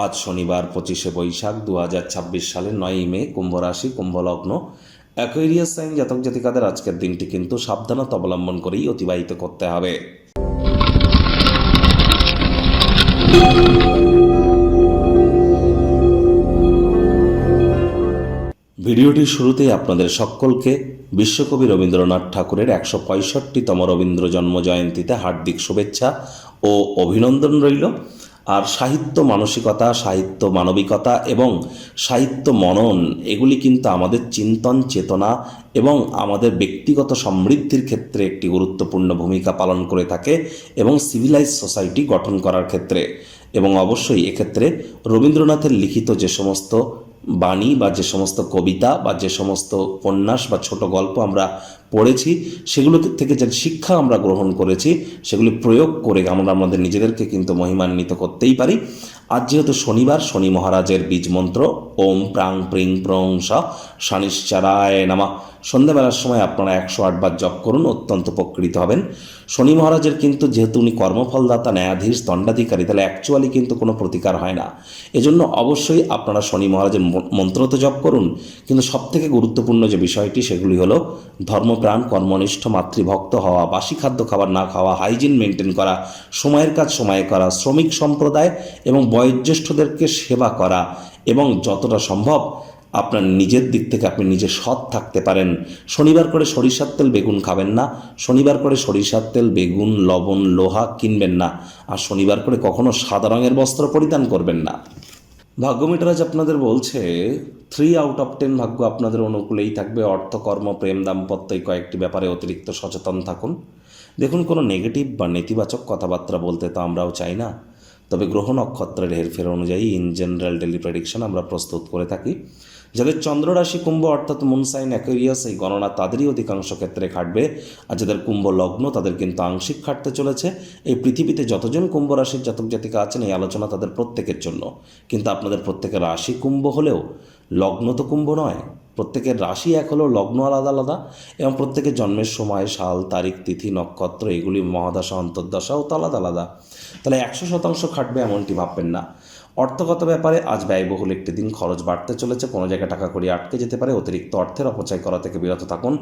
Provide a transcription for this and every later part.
আজ শনিবার 25শে বৈশাখ 2026 সালের 9ই মে, কুম্ভ রাশি, কুম্ভ লগ্ন, অ্যাকোয়ারিয়াস সাইন জাতক জাতিকাদের আজকের দিনটি কিন্তু সাবধানতা অবলম্বন করেই অতিবাহিত করতে হবে। ভিডিওটির শুরুতেই আপনাদের সকলকে বিশ্বকবি রবীন্দ্রনাথ ঠাকুরের 165তম রবীন্দ্র জন্ম জয়ন্তীতে হার্দিক শুভেচ্ছা ও অভিনন্দন রইল। আর সাহিত্য মানসিকতা, সাহিত্য মানবিকতা এবং সাহিত্য মনন এগুলি কিন্তু আমাদের চিন্তন চেতনা এবং আমাদের ব্যক্তিগত সমৃদ্ধির ক্ষেত্রে একটি গুরুত্বপূর্ণ ভূমিকা পালন করে থাকে এবং সিভিলাইজ সোসাইটি গঠন করার ক্ষেত্রে। এবং অবশ্যই এক্ষেত্রে রবীন্দ্রনাথের লিখিত যে সমস্ত বাণী বা যে সমস্ত কবিতা বা যে সমস্ত উপন্যাস বা ছোট গল্প আমরা পড়েছি, সেগুলো থেকে যে শিক্ষা আমরা গ্রহণ করেছি সেগুলি প্রয়োগ করে আমরা আমাদের নিজেদেরকে কিন্তু মহিমান্বিত করতেই পারি। আজ যেহেতু শনিবার, শনি মহারাজের বীজ মন্ত্র ওম প্রাং প্রিং প্রং স শনিশ্চরায় নামা সন্ধ্যাবেলার সময় আপনারা 108 বার জপ করুন, অত্যন্ত উপকৃত হবেন। শনি মহারাজের কিন্তু যেহেতু উনি কর্মফলদাতা, ন্যায়াধীশ, দণ্ডাধিকারী, তাহলে অ্যাকচুয়ালি কিন্তু কোনো প্রতিকার হয় না। এজন্য অবশ্যই আপনারা শনি মহারাজের মন্ত্র তো জপ করুন, কিন্তু সবথেকে গুরুত্বপূর্ণ যে বিষয়টি সেগুলি হলো ধর্মপ্রাণ, কর্মনিষ্ঠ, মাতৃভক্ত হওয়া, বাসি খাদ্য খাবার না খাওয়া, হাইজিন মেনটেন করা, সময়ের কাজ সময়ে করা, শ্রমিক সম্প্রদায় এবং বয়োজ্যেষ্ঠদেরকে সেবা করা এবং যতটা সম্ভব আপনার নিজের দিক থেকে আপনি নিজে সৎ থাকতে পারেন। শনিবার করে সরিষার তেল বেগুন খাবেন না, শনিবার করে সরিষার তেল বেগুন লবণ লোহা কিনবেন না, আর শনিবার করে কখনো সাদা রঙের বস্ত্র পরিধান করবেন না। ভাগ্য মিটারাজ আপনাদের বলছে 3 আউট অফ 10 ভাগ্য আপনাদের অনুকূলেই থাকবে। অর্থ, কর্ম, প্রেম, দাম্পত্য এই কয়েকটি ব্যাপারে অতিরিক্ত সচেতন থাকুন। দেখুন, কোনো নেগেটিভ বা নেতিবাচক কথাবার্তা বলতে তো আমরাও চাই না, তবে গ্রহ নক্ষত্রের হেরফের অনুযায়ী ইন জেনারেল ডেলি প্রেডিকশন আমরা প্রস্তুত করে থাকি। যাদের চন্দ্র রাশি কুম্ভ অর্থাৎ মুন সাইন অ্যাকোয়ারিয়াস, এই গণনা তাদেরই অধিকাংশ ক্ষেত্রে খাটবে। আর যাদের কুম্ভ লগ্ন তাদের কিন্তু আংশিক খাটতে চলেছে। এই পৃথিবীতে যতজন কুম্ভ রাশির জাতক জাতিকা আছেন এই আলোচনা তাদের প্রত্যেকের জন্য, কিন্তু আপনাদের প্রত্যেকের রাশি কুম্ভ হলেও লগ্ন তো কুম্ভ নয়। প্রত্যেকের রাশি এক হলেও লগ্ন আলাদা আলাদা এবং প্রত্যেকের জন্মের সময়, সাল, তারিখ, তিথি, নক্ষত্র এগুলি মহাদশা অন্তর্দশাও তো আলাদা আলাদা। তাহলে 100% খাটবে এমনটি ভাববেন না। অর্থগত ব্যাপারে আজ ব্যয়বহুল একটি দিন, খরচ বাড়তে চলেছে, কোনো জায়গায় টাকা কড়ি আটকে যেতে পারে। অতিরিক্ত অর্থের অপচয় করা থেকে বিরত থাকুন।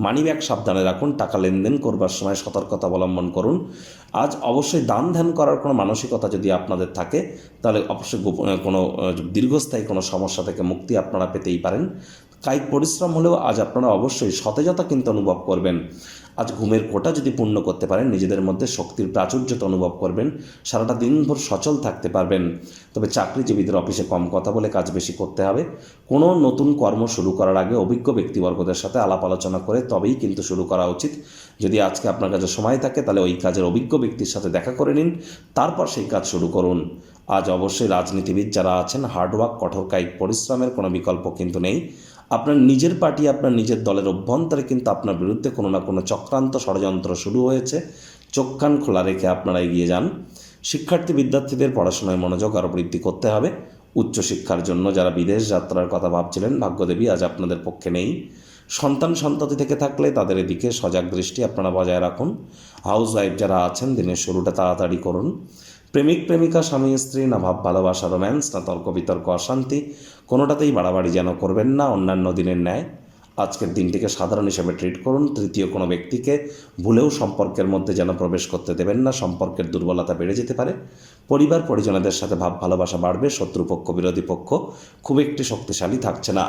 মানি ব্যাগ সাবধানে রাখুন। টাকা লেনদেন করবার সময় সতর্কতা অবলম্বন করুন। আজ অবশ্যই দান ধ্যান করার কোনো মানসিকতা যদি আপনাদের থাকে তাহলে অবশ্যই কোনো দীর্ঘস্থায়ী কোনো সমস্যা থেকে মুক্তি আপনারা পেতেই পারেন। কায়িক পরিশ্রম হলেও আজ আপনারা অবশ্যই সতেজতা কিন্তু অনুভব করবেন। আজ ঘুমের কোটা যদি পূর্ণ করতে পারেন নিজেদের মধ্যে শক্তির প্রাচুর্যতা অনুভব করবেন, সারাটা দিনভর সচল থাকতে পারবেন। তবে চাকরিজীবীদের অফিসে কম কথা বলে কাজ বেশি করতে হবে। কোনো নতুন কর্ম শুরু করার আগে অভিজ্ঞ ব্যক্তিবর্গদের সাথে আলাপ আলোচনা করে তবেই কিন্তু শুরু করা উচিত। যদি আজকে আপনার কাছে সময় থাকে তাহলে ওই কাজের অভিজ্ঞ ব্যক্তির সাথে দেখা করে নিন, তারপর সেই কাজ শুরু করুন। আজ অবশ্যই রাজনীতিবিদ যারা আছেন হার্ডওয়ার্ক, কঠোর কায়িক পরিশ্রমের কোনো বিকল্প কিন্তু নেই। আপনার নিজের পার্টি, আপনার নিজের দলের অভ্যন্তরে কিন্তু আপনার বিরুদ্ধে কোনো না কোনো চক্রান্ত ষড়যন্ত্র শুরু হয়েছে। চোখ কান খোলা রেখে আপনারা এগিয়ে যান। শিক্ষার্থী বিদ্যার্থীদের পড়াশোনায় মনোযোগ আরও বৃদ্ধি করতে হবে। উচ্চশিক্ষার জন্য যারা বিদেশ যাত্রার কথা ভাবছিলেন, ভাগ্যদেবী আজ আপনাদের পক্ষে নেই। সন্তান সন্ততি থেকে থাকলে তাদের এদিকে সজাগ দৃষ্টি আপনারা বজায় রাখুন। হাউস ওয়াইফ যারা আছেন দিনের শুরুটা তাড়াতাড়ি করুন। প্রেমিক প্রেমিকা, স্বামী স্ত্রী, না ভাব ভালোবাসা রোম্যান্স, না তর্ক বিতর্ক অশান্তি, কোনোটাতেই বাড়াবাড়ি যেন করবেন না অন্যান্য দিনের ন্যায়। আজকের দিনটিকে সাধারণ হিসেবে ট্রিট করুন। তৃতীয় কোনো ব্যক্তিকে ভুলেও সম্পর্কের মধ্যে যেন প্রবেশ করতে দেবেন না, সম্পর্কের দুর্বলতা বেড়ে যেতে পারে। পরিবার পরিজনদের সাথে ভাব ভালোবাসা বাড়বে। শত্রুপক্ষ, বিরোধী পক্ষ খুব একটি শক্তিশালী থাকছে না।